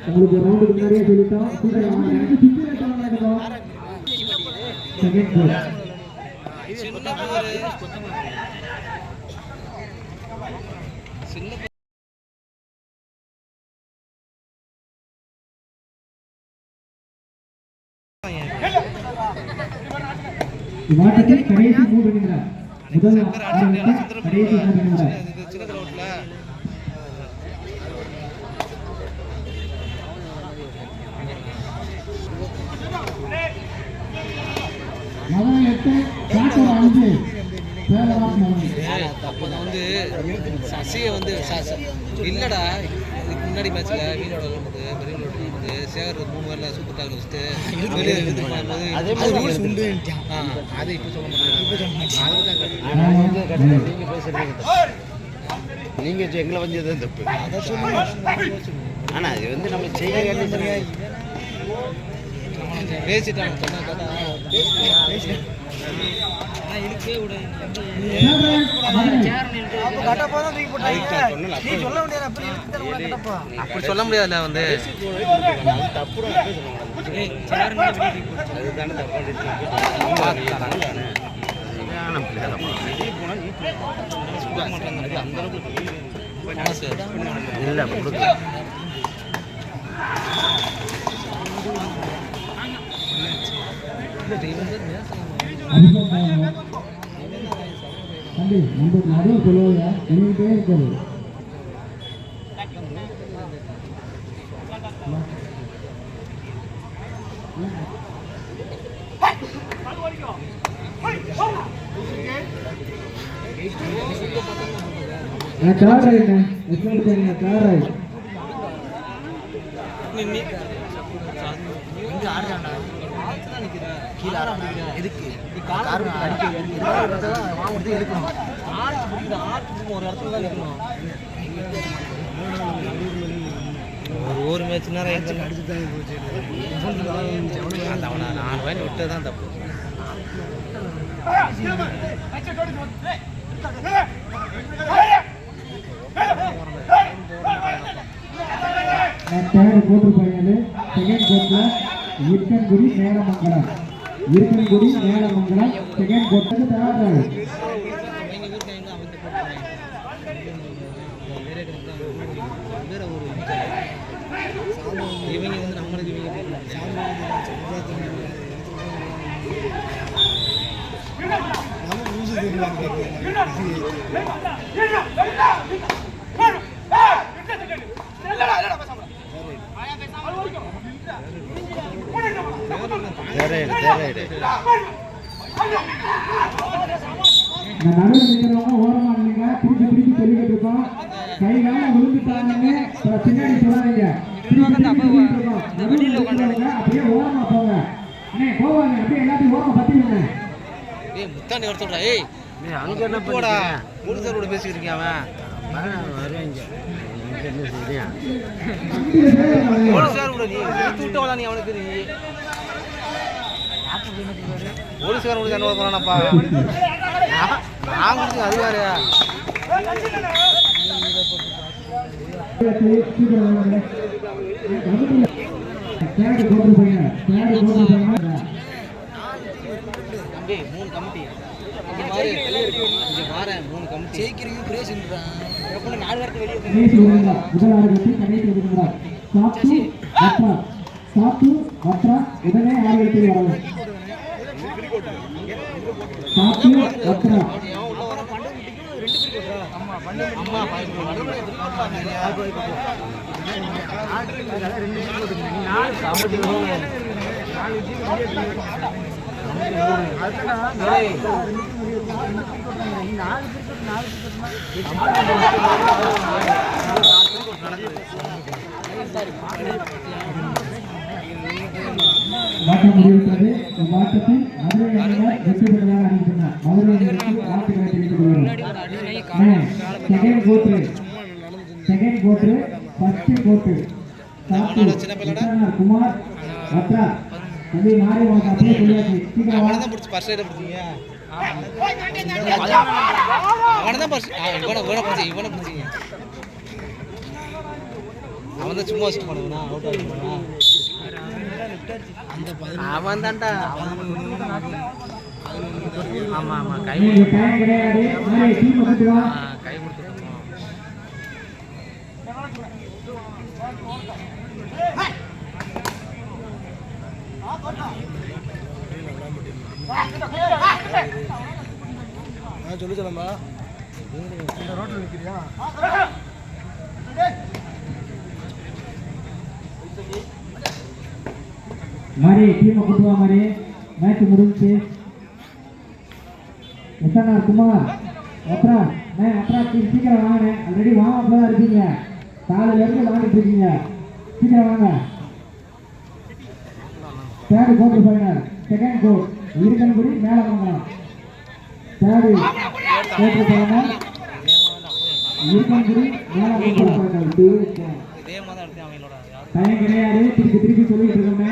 உங்களுக்கு ரவுண்டுக்கு முன்னாடியே சொல்லிட்டோம். கடைசி 3 நிமிடம் முதல் கடைசி 3 நிமிடம் சசியை வந்து இல்லடா இதுக்கு முன்னாடி மேட்ச்ல மீனோட சேகர் 3 வரல சூப்பர் டாக்ல வச்சுட்டு அதை இப்போ சொல்ல மாட்டேன். நீங்க எங்களை வந்தது தப்பு. ஆனா அது வந்து நம்ம செய்ய பேசிட்டாங்க அப்படி சொல்ல முடியாதுல்ல வந்து நம்பர் நிறைய சொல்லுவாங்க எண்ணிக்கிட்டே இருக்காது. கார் ரைட் கார் ரைட் ஒரு மேட்ச் நேரம் 4 பாயிண்ட் விட்டதான் தப்பு. போட்டிருப்பாங்க. செகண்ட் கோட்ல இருக்கன்குடி மேலமங்கலம் செகண்ட் கோட்டுக்கு தயாராக இவங்க வந்து நம்மளுக்கு ஓரமா இருந்தீங்க. திருப்பி சொல்லிக்கிட்டு இருக்கோம். கைகால விழுந்துட்டாங்க பின்னாடி சொல்லாதீங்க. அப்படியே ஓரமா போங்க. போவாங்க அப்படியே எல்லாத்தையும் ஓரமா பத்திடுங்க. முத்தாண்டி வர சொல்றா. அங்க என்ன போடா போலீஸாரோட பேசிக்கிட்டு இருக்கேன். அவன் வருவாங்க. என்ன செய்யா போலீஸாரோட நீ விட்டவளா நீ அவனுக்கு போலீஸ்காரன் கூட என்ன போறானப்பா. நான் கொடுத்து அது வேற தம்பி 3 கமிட்டி இங்க மாதிரி இங்க மாறேன் 3 கமிட்டி ஜெயிக்கிறீங்க பிரேசின்றான். எப்ப 4 வாரத்தை வெளியே சாத்து அப்ரா உடனே ஆர்வத்தில் வரணும். சாத்து அப்ரா அம்மா மாற்றம் முடிவுற்றது. இம்மாற்றத்தில் மதுரை அணியினர் வெற்றி பெற்றதாக அறிவித்தனர். மதுரை அணிக்கு வாழ்த்துக்களை தெரிவித்துக் கொள்கிறோம். செகண்ட் கோட்டு ஃபர்ஸ்ட் கோட்டு குமார் பத்ரா தம்பி மாறி அப்படியே சொல்லியாச்சு. அவனை தான் பிடிச்சி ஃபர்ஸ்ட் ரைடை பிடிச்சிங்க. அவனை தான் ஃபர்ஸ்ட் இவனை பிடிச்சிங்க. அவன் தான் சும்மா வச்சுட்டு போனவனா அவுட் ஆகிடுவானா அவன் தான்டா. ஆமாம் ஆமாம் கை கிடையாது. கை கொடுத்துருக்கோம். சொல்லு சொல்லமா இந்த ரோட்டில் நிற்கிறியா? மாதிரி டீமை கொண்டு வா மாதிரி. மேட்ச் முடிஞ்சு. எஸ்என்ஆர் குமார் அப்புறம் சீக்கிரம் வாங்க. ஆல்ரெடி வாங்க தான் இருக்கீங்க. காலையிலேருந்து விளாண்டுட்டு இருக்கீங்க. சீக்கிரம் வாங்க. Third court final second court Irukkankudi மேலே வாங்கலாம். தேர்டு கோர்ட் ஃபைனல் இருக்கன்குடி மேலே வாங்கலாம். டைம் கிடையாது. திருப்பி சொல்லிட்டு இருக்கோமே.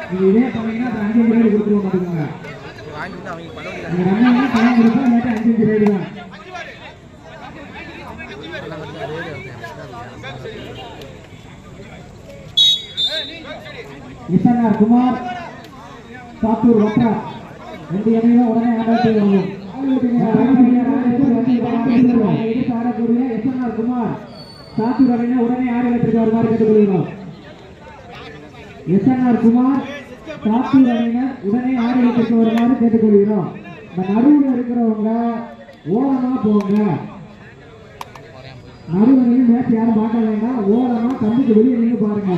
நீங்கள் இதே பண்ணீங்கன்னா 5 ரேடு கொடுத்துருவோம் பார்த்துக்கோங்க. நீங்கள் ரன்னிங்னா டைம் கொடுப்போம். இல்லாட்டி 5 ரேடு தான். எஸ்என்ஆர் குமார் சாத்தூர் வட்டா 2 அணிகளும் உடனே ஆட்டத்தில் வரும். ஆடக்கூடிய எஸ்என்ஆர் குமார் சாத்தூர் அணியினர் உடனே ஆடுகளத்திற்கு வருமாறு கேட்டுக்கொள்கிறோம். எஸ்என்ஆர் குமார் சாத்தூர் அணியினர் உடனே ஆடுகளத்திற்கு வருமாறு கேட்டுக்கொள்கிறோம். இந்த நடுவில் இருக்கிறவங்க ஓரமா போங்க. நடுவில் மேட்ச் யாரும் பார்க்க வேண்டாம். ஓரமா தம்பிக்கு வெளியே நின்று பாருங்க.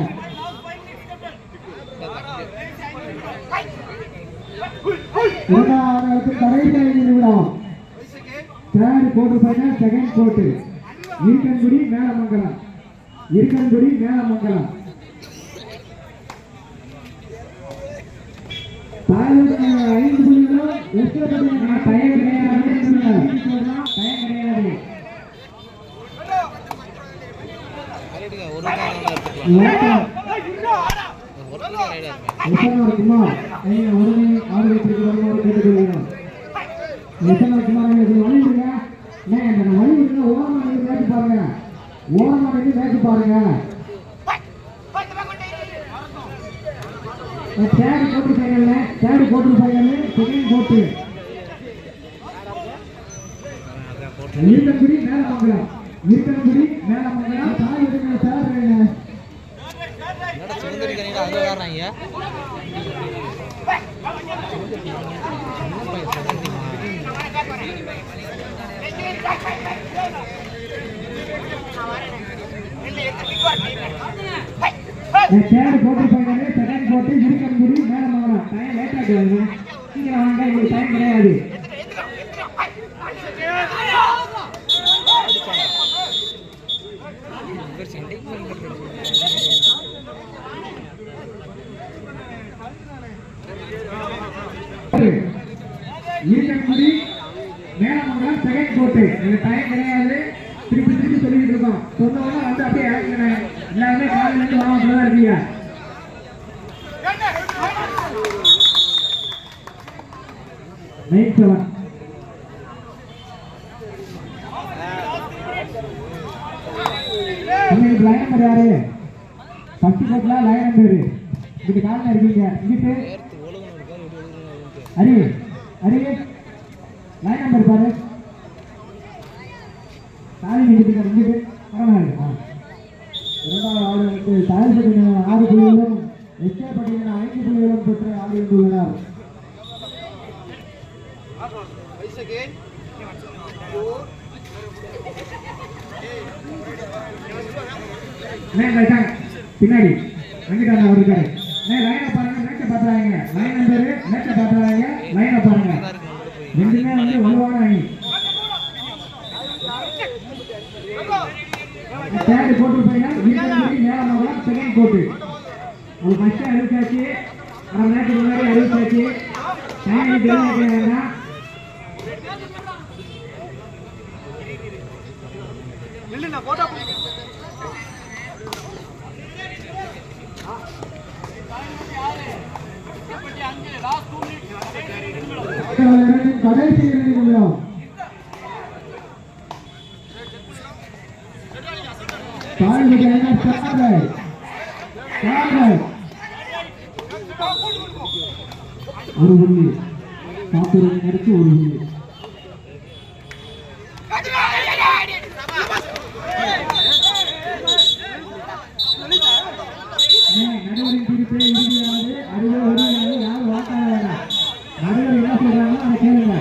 கடைசி நிமிடம். Third court final second court Irukkankudi Melamangalam. 5 புள்ளிகளும் பயம் கிடையாது. குமார் உடனே ஆடுகளத்திற்கு வருமாறு கேட்டுக்கொள்கிறோம். குமார் வழிவிடுங்க. வழிவிடுங்க. ஓரமா நின்று மேட்ச் பாருங்க. ஓரமா நின்று மேட்ச் பாருங்க. Third court final second court Irukkankudi Melamangalam. சாய் விடுங்க sir. Third court final second court Irukkankudi Melamangalam. Time late ஆகுது. சீக்கிரம் வாங்க. உங்களுக்கு டைம் கிடையாது. Irukkankudi Melamangalam second court. Time கிடையாது. திருப்பி சொல்லிட்டு இருக்கோம். சொன்னவங்க வந்து அப்படியே இறங்குங்க. எல்லாருமே காலையில இருந்து வாங்க இருக்கீங்க. நைட் 7 உங்களுக்கு லைன் நம்பர் யாரு? ஃபர்ஸ்ட் கோட்ல லைன் நம்பர் இப்படி காலையில இருக்கீங்க. இங்கிட்டு அரி லைன் நம்பர் பாரு. காலையில் இங்கிட்டு பரவாயில்ல. இரண்டாவது ஆளுநருக்கு தாழ்பட்டின 6 புள்ளிகளும் எஸ்கே பட்டியலின் 5 புள்ளிகளும் பெற்று ஆடியுள்ளார். Next, பின்னாடி அங்கிட்ட அவர் இருக்காரு. லைனை பாருங்க, மேட்சை பார்த்துறாங்க. லைன் நம்பரு மேட்சை பார்த்துறாங்க. லைனை பாருங்க, ரெண்டுமே வந்து வலுவான அணி. தேர்டு கோட்டு போயினால் வீரமங்கலம் மேலமங்கலம் செகண்ட் கோட்டு. அது ஃபர்ஸ்ட் அறிவிச்சாச்சு, அரை நேரத்துக்கு முன்னாடி அறிவிச்சாச்சு. டைம் தெரிவிக்கிறாங்கன்னா கடைசி 2 நிமிடம். ஒரு புள்ளி காப்புரிமை எடுத்து ஒரு புள்ளி. நடுவரின் தீர்ப்பே இறுதியானது. அதுவே ஒரு யாரும் வாக்காள வேண்டாம். நடுவர் என்ன சொல்றாங்களோ அதை கேளுங்க.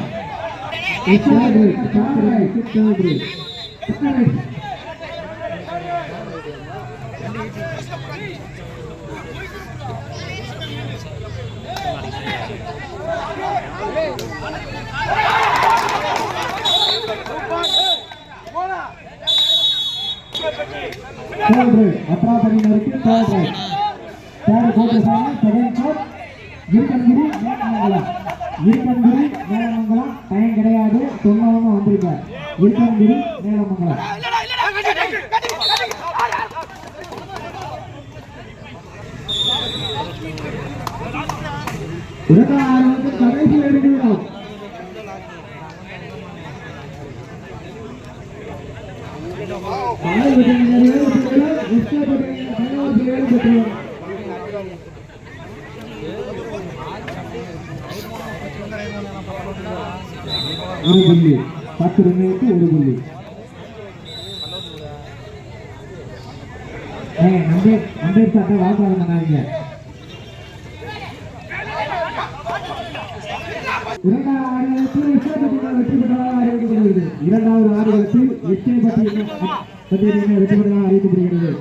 அப்ராபரினருக்கு third court final second court Irukkankudi Melamangalam. Irukkankudi Melamangalam time கிடையாது, சொன்னவங்க வந்திருக்கார். இருக்கன்குடி மேலமங்கலம் கடைசி 2 நிமிடம். ஒரு புள்ளி 10 ரன்னுக்கு ஒரு புள்ளி. அம்பேத்கர் வாக்குவாதம் பண்ணாங்க. இரண்டாவது ஆடுகளுக்கு வெற்றி பெற்றதாக அறிவிக்கப்படுகிறது.